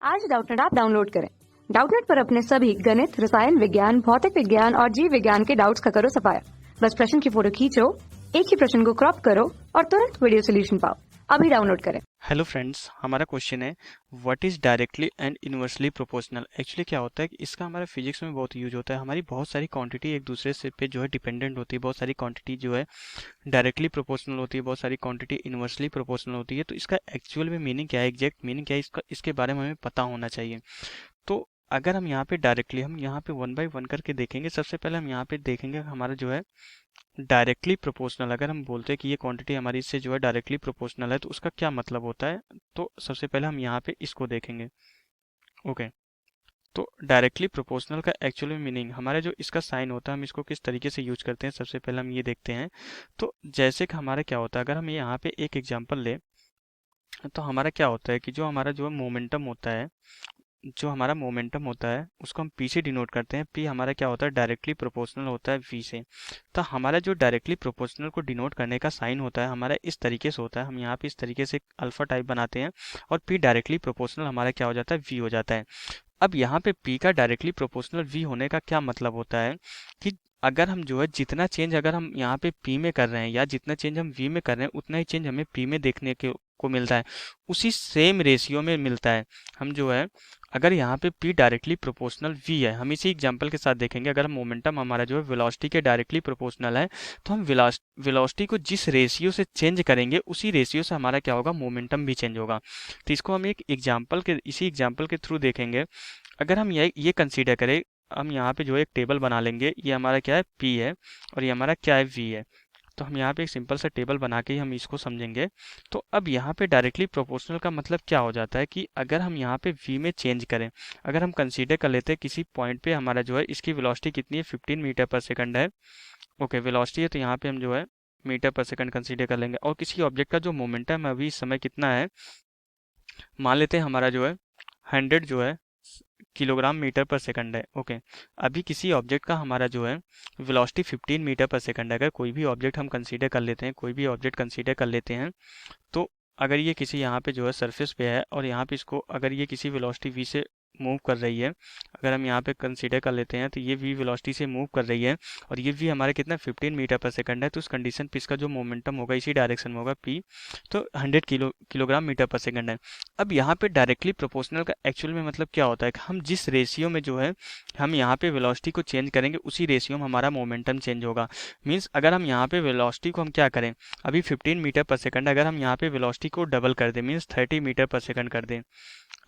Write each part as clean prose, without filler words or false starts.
आज Doubtnut app download करें। Doubtnut पर अपने सभी गणित, रसायन विज्ञान, भौतिक विज्ञान और जीव विज्ञान के डाउट्स का करो सफाया। बस प्रश्न की फोटो खींचो, एक ही प्रश्न को क्रॉप करो और तुरंत वीडियो सोल्यूशन पाओ। अभी डाउनलोड करें। हेलो फ्रेंड्स, हमारा क्वेश्चन है what is directly and inversely proportional. Actually क्या होता है कि इसका हमारा फिजिक्स में बहुत यूज होता है। हमारी बहुत सारी क्वांटिटी एक दूसरे से पे जो है डिपेंडेंट होती है। बहुत सारी क्वांटिटी जो है डायरेक्टली प्रोपोर्शनल होती है, बहुत सारी क्वांटिटी इनवर्सली प्रोपोर्शनल होती है। तो इसका एक्चुअल में मीनिंग क्या है, एग्जैक्ट मीनिंग क्या है, इसके बारे में हमें पता होना चाहिए। तो अगर हम यहाँ पे डायरेक्टली हम यहाँ पे वन बाय वन करके देखेंगे। सबसे पहले हम यहाँ पे देखेंगे हमारा जो है डायरेक्टली प्रोपोर्शनल। अगर हम बोलते हैं कि ये क्वांटिटी हमारी इससे जो है डायरेक्टली प्रोपोर्शनल है तो उसका क्या मतलब होता है। तो सबसे पहले हम यहाँ पे इसको देखेंगे। ओके, तो डायरेक्टली प्रोपोर्शनल का एक्चुअल में मीनिंग हमारा जो इसका साइन होता है हम इसको किस तरीके से यूज करते हैं सबसे पहले हम ये देखते हैं। तो जैसे कि हमारा क्या होता है, अगर हम यहाँ पे एक एग्जांपल ले तो हमारा क्या होता है कि जो हमारा जो मोमेंटम होता है, जो हमारा मोमेंटम होता है उसको हम पी से डिनोट करते हैं। पी हमारा क्या होता है, डायरेक्टली प्रोपोर्शनल होता है वी से। तो हमारा जो डायरेक्टली प्रोपोर्शनल को डिनोट करने का साइन होता है हमारा इस तरीके से होता है। हम यहाँ पे इस तरीके से अल्फा टाइप बनाते हैं और पी डायरेक्टली प्रोपोर्शनल हमारा क्या हो जाता है, वी हो जाता है। अब यहाँ पे P का डायरेक्टली प्रोपोर्शनल V होने का क्या मतलब होता है कि अगर हम जो है जितना चेंज अगर हम यहाँ पे P में कर रहे हैं या जितना चेंज हम V में कर रहे हैं उतना ही चेंज हमें P में देखने को मिलता है, उसी सेम रेशियो में मिलता है। हम जो है अगर यहाँ पे P डायरेक्टली प्रोपोर्शनल V है, हम इसी एग्जांपल के साथ देखेंगे। अगर हम मोमेंटम हमारा जो है वेलोसिटी के डायरेक्टली प्रोपोर्शनल है तो हम वेलोसिटी को जिस रेशियो से चेंज करेंगे उसी रेशियो से हमारा क्या होगा, मोमेंटम भी चेंज होगा। तो इसको हम एक एग्जांपल के इसी एग्जांपल के थ्रू देखेंगे। अगर हम ये कंसीडर करें, हम यहाँ पे जो है एक टेबल बना लेंगे। ये हमारा क्या है, P है और ये हमारा क्या है, V है। तो हम यहाँ पे एक सिंपल सा टेबल बना के ही हम इसको समझेंगे। तो अब यहाँ पे डायरेक्टली प्रोपोर्शनल का मतलब क्या हो जाता है कि अगर हम यहाँ पे V में चेंज करें, अगर हम कंसीडर कर लेते हैं किसी पॉइंट पे हमारा जो है इसकी वेलोसिटी कितनी है, 15 मीटर पर सेकंड है। ओके, वेलोसिटी है तो यहाँ पे हम जो है मीटर पर सेकंड कंसीडर कर लेंगे। और किसी ऑब्जेक्ट का जो मोमेंटम है अभी इस समय कितना है, मान लेते हैं हमारा जो है 100 जो है किलोग्राम मीटर पर सेकंड है। ओके, अभी किसी ऑब्जेक्ट का हमारा जो है वेलोसिटी 15 मीटर पर सेकंड है। अगर कोई भी ऑब्जेक्ट हम कंसीडर कर लेते हैं, कोई भी ऑब्जेक्ट कंसीडर कर लेते हैं, तो अगर ये किसी यहाँ पे जो है सरफेस पे है और यहाँ पे इसको अगर ये किसी वेलोसिटी v से मूव कर रही है, अगर हम यहाँ पे कंसीडर कर लेते हैं तो ये v वेलोसिटी से मूव कर रही है और ये v हमारा कितना 15 मीटर पर सेकंड है। तो उस कंडीशन पे इसका जो मोमेंटम होगा इसी डायरेक्शन में होगा p, तो 100 किलोग्राम मीटर पर सेकंड है। अब यहाँ पे डायरेक्टली प्रोपोर्शनल का एक्चुअल में मतलब क्या होता है कि हम जिस रेशियो में जो है हम यहाँ पे वेलोसिटी को चेंज करेंगे उसी रेशियो में हमारा मोमेंटम चेंज होगा। मीन्स अगर हम यहाँ पे वेलोसिटी को हम क्या करें, अभी 15 मीटर पर सेकंड, अगर हम यहाँ पे वेलोसिटी को डबल कर दें मीन्स 30 मीटर पर सेकंड कर दें,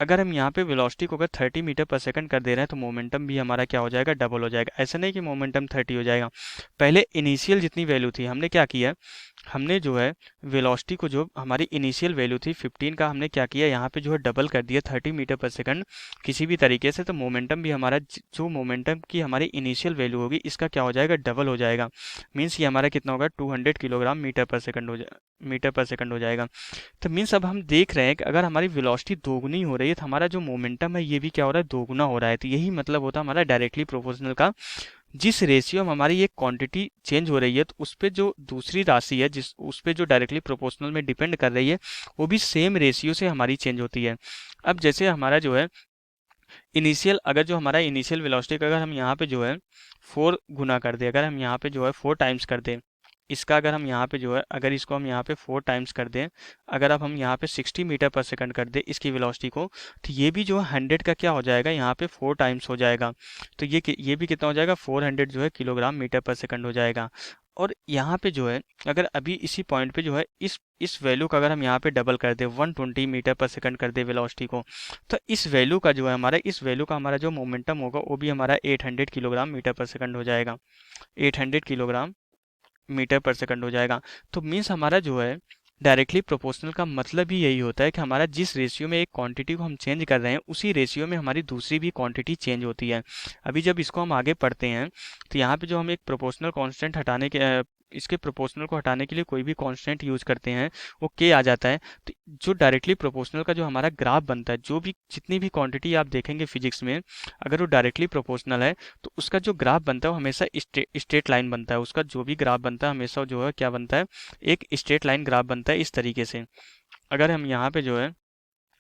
अगर हम यहाँ पे वेलोसिटी को अगर 30 मीटर पर सेकंड कर दे रहे हैं तो मोमेंटम भी हमारा क्या हो जाएगा, डबल हो जाएगा। ऐसा नहीं कि मोमेंटम 30 हो जाएगा। पहले इनिशियल जितनी वैल्यू थी हमने क्या किया, हमने जो है वेलोसिटी को जो हमारी इनिशियल वैल्यू थी 15 का हमने क्या किया, यहाँ पे जो है डबल कर दिया 30 मीटर पर सेकंड किसी भी तरीके से। तो मोमेंटम भी हमारा जो मोमेंटम की हमारी इनिशियल वैल्यू होगी इसका क्या हो जाएगा, डबल हो जाएगा। मीन्स ये हमारा कितना होगा, 200 किलोग्राम मीटर पर सेकंड हो जाएगा। तो मीन्स अब हम देख रहे हैं कि अगर हमारी वेलोसिटी दोगुनी हो रही है तो हमारा जो मोमेंटम है ये भी क्या हो रहा है, दोगुना हो रहा है। तो यही मतलब होता है हमारा डायरेक्टली प्रोपोर्शनल का। जिस रेशियो में हमारी ये क्वांटिटी चेंज हो रही है तो उस पे जो दूसरी राशि है जिस उस पे जो डायरेक्टली प्रोपोर्शनल में डिपेंड कर रही है वो भी सेम रेशियो से हमारी चेंज होती है। अब जैसे हमारा जो है इनिशियल, अगर जो हमारा इनिशियल वेलोसिटी का अगर हम यहाँ पे जो है 4 गुना कर दे, अगर हम यहाँ पे जो है 4 टाइम्स कर दें इसका, अगर हम यहाँ पे जो है अगर इसको हम यहाँ पे 4 टाइम्स कर दें, अगर अब हम यहाँ पे 60 मीटर पर सेकंड कर दें इसकी वेलोसिटी को, तो ये भी जो है 100 का क्या हो जाएगा, यहाँ पे 4 टाइम्स हो जाएगा। तो ये भी कितना हो जाएगा, 400 जो है किलोग्राम मीटर पर सेकंड हो जाएगा। और यहाँ पे जो है अगर अभी इसी पॉइंट पे जो है इस वैल्यू का अगर हम यहाँ पे डबल कर दे 120 मीटर पर सेकंड कर दे वेलोसिटी को, तो इस वैल्यू का जो है हमारा इस वैल्यू का हमारा जो मोमेंटम होगा वो भी हमारा 800 किलोग्राम मीटर पर सेकंड हो जाएगा। 800 किलोग्राम मीटर पर सेकंड हो जाएगा। तो मीन्स हमारा जो है डायरेक्टली प्रोपोर्शनल का मतलब ही यही होता है कि हमारा जिस रेशियो में एक क्वांटिटी को हम चेंज कर रहे हैं उसी रेशियो में हमारी दूसरी भी क्वांटिटी चेंज होती है। अभी जब इसको हम आगे पढ़ते हैं तो यहाँ पे जो हम एक प्रोपोर्शनल कांस्टेंट हटाने के इसके प्रोपोर्शनल को हटाने के लिए कोई भी कांस्टेंट यूज करते हैं वो के आ जाता है। तो जो डायरेक्टली प्रोपोर्शनल का जो हमारा ग्राफ बनता है, जो भी जितनी भी क्वांटिटी आप देखेंगे फिजिक्स में अगर वो डायरेक्टली प्रोपोर्शनल है तो उसका जो ग्राफ बनता है वो हमेशा स्ट्रेट लाइन बनता है। उसका जो भी ग्राफ बनता है हमेशा जो है क्या बनता है, एक स्ट्रेट लाइन ग्राफ बनता है इस तरीके से। अगर हम यहाँ पे जो है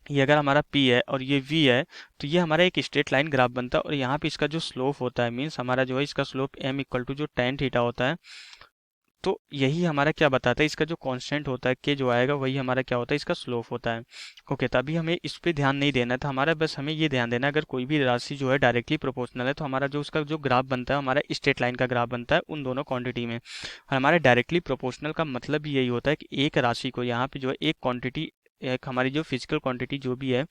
ये अगर हमारा P है और ये V है, तो ये हमारा एक स्ट्रेट लाइन ग्राफ बनता है और यहाँ पे इसका जो स्लोप होता है, मीन्स हमारा जो है इसका स्लोप m इक्वल टू जो tan थीटा होता है, तो यही हमारा क्या बताता है, इसका जो कांस्टेंट होता है के जो आएगा वही हमारा क्या होता है, इसका स्लोप होता है। ओके, तभी हमें इस पे ध्यान नहीं देना था हमारा, बस हमें ये ध्यान देना है अगर कोई भी राशि जो है डायरेक्टली प्रोपोर्शनल है तो हमारा जो उसका जो ग्राफ बनता है हमारा स्ट्रेट लाइन का ग्राफ बनता है उन दोनों क्वांटिटी में। और हमारे डायरेक्टली प्रोपोर्शनल का मतलब भी यही होता है कि एक राशि को यहाँ पे जो है एक क्वांटिटी, एक हमारी जो फिजिकल क्वांटिटी जो भी है,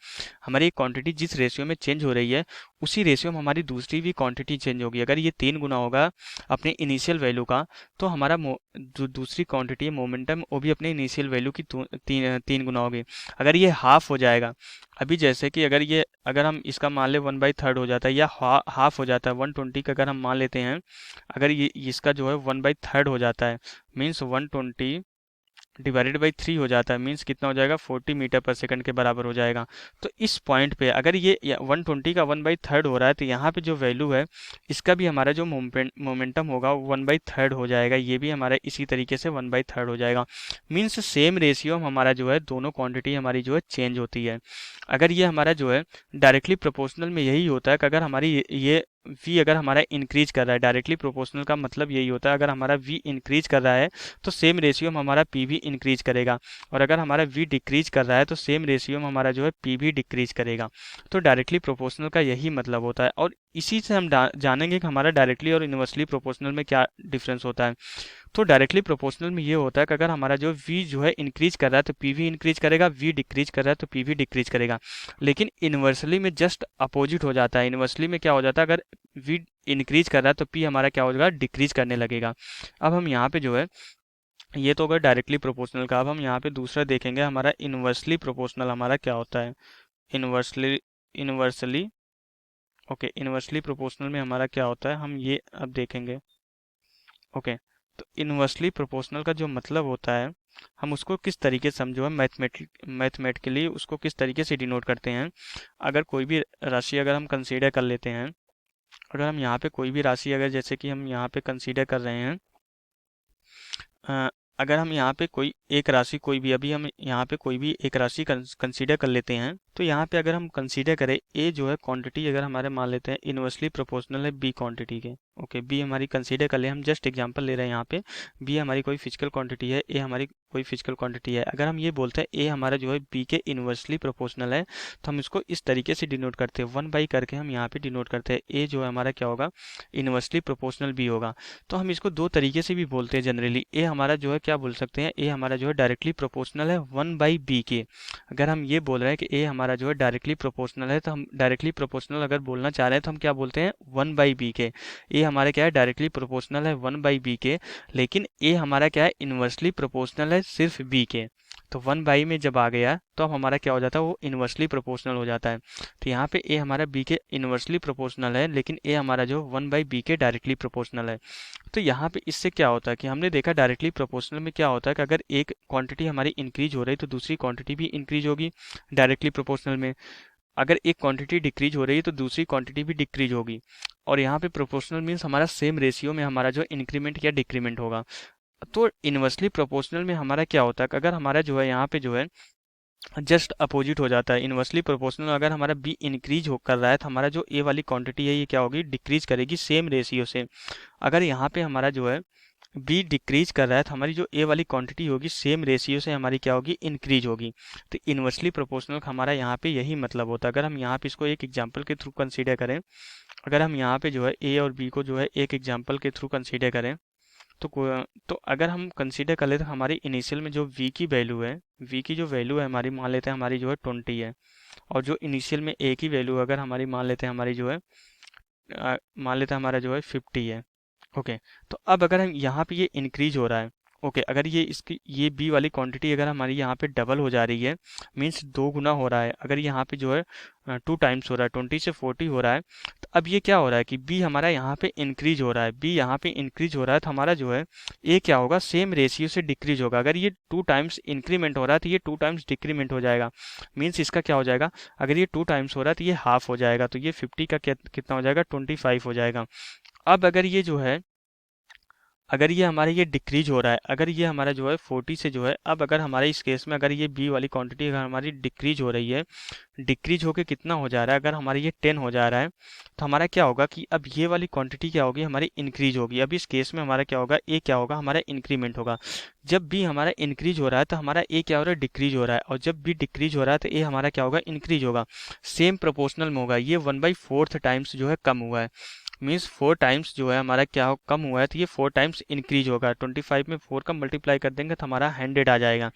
हमारी एक क्वांटिटी जिस रेशियो में चेंज हो रही है उसी रेशियो में हमारी दूसरी भी क्वांटिटी चेंज होगी। अगर ये 3 गुना होगा अपने इनिशियल वैल्यू का, तो हमारा जो दूसरी क्वांटिटी है मोमेंटम वो भी अपने इनिशियल वैल्यू की तीन गुना होगी। अगर ये हाफ हो जाएगा, अभी जैसे कि अगर हम इसका मान ले 1/3 हो जाता है या हाफ हो जाता है 120 का अगर हम मान लेते हैं, अगर ये इसका जो है 1/3 हो जाता है, मीन्स 120 डिवाइडेड बाई 3 हो जाता है, मीन्स कितना हो जाएगा 40 मीटर पर सेकंड के बराबर हो जाएगा। तो इस पॉइंट पे अगर ये 120 का 1/3 हो रहा है तो यहाँ पे जो वैल्यू है इसका भी हमारा जो मोमेंटम होगा 1/3 हो जाएगा, ये भी हमारा इसी तरीके से 1/3 हो जाएगा। मीन्स सेम रेशियो हमारा जो है दोनों क्वांटिटी हमारी जो है चेंज होती है। अगर ये हमारा जो है डायरेक्टली प्रोपोर्शनल में यही होता है कि अगर हमारी ये v अगर हमारा इंक्रीज कर रहा है, डायरेक्टली प्रोपोर्शनल का मतलब यही होता है अगर हमारा v इंक्रीज कर रहा है तो सेम रेशियो में हमारा p भी इंक्रीज करेगा, और अगर हमारा v डिक्रीज कर रहा है तो सेम रेशियो में हमारा जो है p भी डिक्रीज करेगा। तो डायरेक्टली प्रोपोर्शनल का यही मतलब होता है, और इसी से हम जानेंगे कि हमारा डायरेक्टली और इनवर्सली प्रोपोर्शनल में क्या डिफरेंस होता है। तो डायरेक्टली प्रोपोर्शनल में ये होता है कि अगर हमारा जो v जो है इंक्रीज कर रहा है तो p भी इंक्रीज करेगा, v डिक्रीज कर रहा है तो p भी डिक्रीज करेगा। लेकिन इनवर्सली में जस्ट अपोजिट हो जाता है, इनवर्सली में क्या हो जाता है, अगर v इंक्रीज कर रहा है तो p हमारा क्या हो जाएगा, डिक्रीज करने लगेगा। अब हम यहाँ पे जो है, ये तो अगर डायरेक्टली प्रोपोर्शनल का, अब हम यहाँ पे दूसरा देखेंगे हमारा इनवर्सली प्रोपोर्शनल हमारा क्या होता है। Inversely inversely okay, inversely proportional में हमारा क्या होता है हम ये अब देखेंगे। ओके, तो इनवर्सली प्रोपोर्शनल का जो मतलब होता है हम उसको किस तरीके से समझो, हम मैथमेटिकली उसको किस तरीके से डिनोट करते हैं। अगर कोई भी राशि अगर हम कंसीडर कर लेते हैं, अगर हम यहाँ पे कोई भी राशि अगर जैसे कि हम यहाँ पे कंसीडर कर रहे हैं, अ, अगर हम यहाँ पे कोई एक राशि कोई भी अभी हम यहाँ पे कोई भी एक राशि कंसीडर कर लेते हैं, तो यहाँ पे अगर हम कंसीडर करें ए जो है क्वांटिटी अगर हमारे मान लेते हैं इनवर्सली प्रोपोर्शनल है बी क्वांटिटी के। ओके, बी हमारी कंसीडर कर ले, हम जस्ट एग्जांपल ले रहे हैं यहाँ पे, बी हमारी कोई फिजिकल क्वांटिटी है, ए हमारी कोई फिजिकल क्वांटिटी है। अगर हम ये बोलते हैं ए हमारा जो है बी के इनवर्सली प्रोपोर्शनल है, तो हम इसको इस तरीके से डिनोट करते हैं, 1 करके हम यहाँ पे डिनोट करते हैं, ए जो है हमारा क्या होगा, इनवर्सली प्रोपोर्शनल बी होगा। तो हम इसको दो तरीके से भी बोलते हैं जनरली, ए हमारा जो है क्या बोल सकते हैं, ए हमारा जो है डायरेक्टली प्रोपोर्शनल है 1/b के। अगर हम ये बोल रहे हैं कि ए हमारा जो है डायरेक्टली प्रोपोर्शनल है, तो हम डायरेक्टली प्रोपोर्शनल अगर बोलना चाह रहे हैं तो हम क्या बोलते हैं 1/b के। ए हमारे क्या है डायरेक्टली प्रोपोर्शनल है 1/b के, लेकिन ए हमारा क्या है इनवर्सली प्रोपोर्शनल है सिर्फ b के। तो 1/, में जब आ गया तो अब हमारा क्या हो जाता है, वो इनवर्सली प्रोपोर्शनल हो जाता है। तो यहाँ पे ए हमारा b के इनवर्सली प्रोपोर्शनल है, लेकिन ए हमारा जो 1/b के डायरेक्टली प्रोपोर्शनल है। तो यहाँ पे इससे क्या होता है कि हमने देखा डायरेक्टली प्रोपोर्शनल में क्या होता है कि अगर एक क्वांटिटी हमारी इंक्रीज हो रही है तो दूसरी क्वांटिटी भी इंक्रीज होगी डायरेक्टली प्रोपोर्शनल में। अगर एक क्वांटिटी डिक्रीज हो रही है तो दूसरी क्वांटिटी भी डिक्रीज होगी। और यहाँ पे प्रोपोर्शनल मीन्स हमारा सेम रेशियो में हमारा जो इंक्रीमेंट या डिक्रीमेंट होगा। तो इनवर्सली प्रोपोर्शनल में हमारा क्या होता है कि अगर हमारा जो है यहाँ पे जो है जस्ट अपोजिट हो जाता है, इनवर्सली प्रोपोर्शनल अगर हमारा बी इंक्रीज हो कर रहा है तो हमारा जो ए वाली क्वांटिटी है ये क्या होगी, डिक्रीज करेगी सेम रेशियो से। अगर यहाँ पे हमारा जो है बी डिक्रीज कर रहा है तो हमारी जो ए वाली क्वांटिटी होगी सेम रेशियो से हमारी क्या होगी, इंक्रीज होगी। तो इनवर्सली प्रोपोर्शनल का हमारा यहाँ पे यही मतलब होता है। अगर हम यहाँ पे इसको एक एग्जांपल के थ्रू कंसीडर करें, अगर हम यहाँ पे जो है ए और बी को जो है एक एग्जांपल के थ्रू कंसीडर करें, तो अगर हम कंसीडर कर लेते हैं हमारी इनिशियल में जो v की वैल्यू है, v की जो वैल्यू है हमारी मान लेते हैं हमारी जो है 20 है, और जो इनिशियल में a की वैल्यू अगर हमारी मान लेते हैं हमारी जो है मान लेते हैं हमारा जो है 50 है। ओके, तो अब अगर हम यहाँ पे ये इंक्रीज हो रहा है, ओके, अगर ये इसकी ये बी वाली क्वांटिटी अगर हमारी यहाँ पे डबल हो जा रही है, मीन्स 2 गुना हो रहा है, अगर यहाँ पे जो है 2 टाइम्स हो रहा है, 20 से 40 हो रहा है, तो अब ये क्या हो रहा है कि बी हमारा यहाँ पे इंक्रीज हो रहा है, बी यहाँ पे इंक्रीज हो रहा है, तो हमारा जो है ए क्या होगा, सेम रेशियो से डिक्रीज होगा। अगर ये 2 टाइम्स इंक्रीमेंट हो रहा है तो ये 2 टाइम्स डिक्रीमेंट हो जाएगा, मीन्स इसका क्या हो जाएगा, अगर ये 2 टाइम्स हो रहा है तो ये हाफ हो जाएगा, तो ये 50 का कितना हो जाएगा, 25 हो जाएगा। अब अगर ये जो है अगर ये हमारे ये डिक्रीज हो रहा है, अगर ये हमारा जो है 40 से जो है, अब अगर हमारे इस केस में अगर ये बी वाली क्वांटिटी अगर हमारी डिक्रीज हो रही है, डिक्रीज होके कितना हो जा रहा है, अगर हमारी ये 10 हो जा रहा है, तो हमारा क्या होगा कि अब ये वाली क्वांटिटी क्या होगी, हमारी इंक्रीज होगी। अब इस केस में हमारा क्या होगा, ए क्या होगा, हमारा इंक्रीमेंट होगा। जब बी हमारा इंक्रीज हो रहा है तो हमारा ए क्या हो रहा है, डिक्रीज हो रहा है। और जब बी डिक्रीज हो रहा है तो ए हमारा क्या होगा, इंक्रीज होगा। सेम प्रोपोर्शनल में होगा। ये 1/4 टाइम्स जो है कम हुआ है, मीन्स 4 टाइम्स जो है हमारा क्या हो, कम हुआ है, तो ये 4 टाइम्स इंक्रीज होगा। 25 में 4 का मल्टीप्लाई कर देंगे तो हमारा 100 आ जाएगा।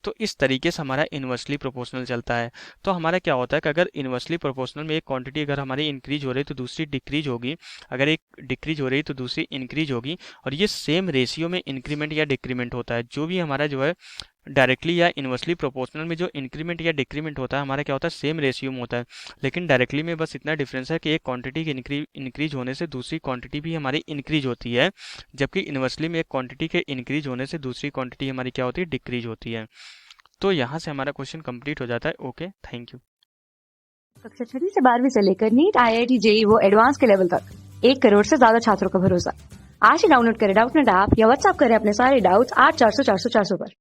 तो इस तरीके से हमारा इन्वर्सली प्रोपोर्शनल चलता है। तो हमारा क्या होता है कि अगर इन्वर्सली प्रोपोर्शनल में एक क्वांटिटी अगर हमारी इंक्रीज हो रही है तो दूसरी डिक्रीज होगी, अगर एक डिक्रीज हो रही है तो दूसरी इंक्रीज होगी। और ये सेम रेशियो में इंक्रीमेंट या डिक्रीमेंट होता है। जो भी हमारा जो है डायरेक्टली या इन्वर्सली प्रोपोर्शनल में जो इंक्रीमेंट या डिक्रीमेंट होता है, हमारा क्या होता है, सेम रेशियो में होता है। लेकिन डायरेक्टली में बस इतना डिफरेंस है कि एक क्वांटिटी के इंक्रीज होने से दूसरी क्वांटिटी भी हमारी इंक्रीज होती है, जबकि इन्वर्सली में एक क्वांटिटी के इंक्रीज होने से दूसरी क्वांटिटी हमारी क्या होती है, डिक्रीज होती है। तो यहाँ से हमारा क्वेश्चन कंप्लीट हो जाता है। Okay, thank you. कक्षा 6 से 12वीं से लेकर नीट, IIT, JEE वो एडवांस के लेवल तक 1 करोड़ से ज्यादा छात्रों का भरोसा। आज ही डाउनलोड करें डाउटनेट ऐप या व्हाट्सएप करें अपने सारे डाउट्स 8400 400 400 पर।